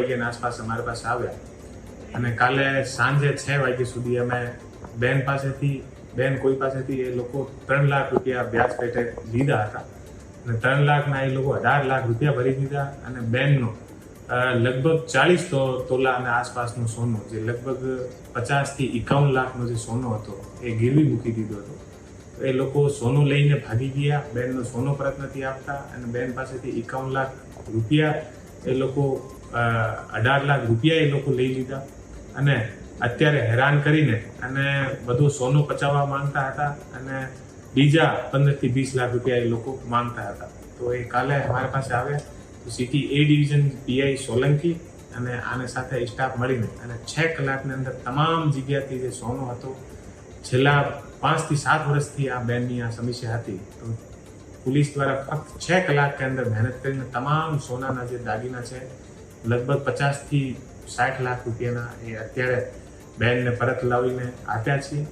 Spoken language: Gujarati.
વાગ્યાની આસપાસ અમારી પાસે આવ્યા અને કાલે સાંજે 6 વાગ્યા સુધી અમે બેન કોઈ પાસેથી એ લોકો 3 લાખ રૂપિયા વ્યાજ પેટે લીધા હતા અને 3 લાખના એ લોકો 18 લાખ રૂપિયા ભરી દીધા અને બેનનો લગભગ 40 તોલા અને આસપાસનું સોનું, જે લગભગ 50 થી 51 લાખનો જે સોનો હતો એ ગીરવી મૂકી દીધો હતો. એ લોકો સોનું લઈને ભાગી ગયા, બેનનો સોનો પરત નથી આપતા અને બેન પાસેથી 51 લાખ રૂપિયા એ લોકો 18 લાખ રૂપિયા એ લોકો લઈ લીધા અને અત્યારે હેરાન કરીને અને બધું સોનું પચાવવા માંગતા હતા અને બીજા 15 થી 20 લાખ રૂપિયા એ લોકો માંગતા હતા. તો એ કાલે અમારી પાસે આવ્યા તો સિટી એ ડિવિઝન પીઆઈ સોલંકી અને આને સાથે સ્ટાફ મળીને અને 6 કલાકની અંદર તમામ જગ્યાથી જે સોનું હતું, છેલ્લા 5 થી 7 વર્ષથી આ બેનની આ સમસ્યા હતી, તો પોલીસ દ્વારા ફક્ત 6 કલાક કે અંદર મહેનત કરીને તમામ સોનાના જે દાગીના છે લગભગ 50 થી 60 લાખ રૂપિયાના એ અત્યારે બેનને પરત લાવીને આપ્યા છીએ.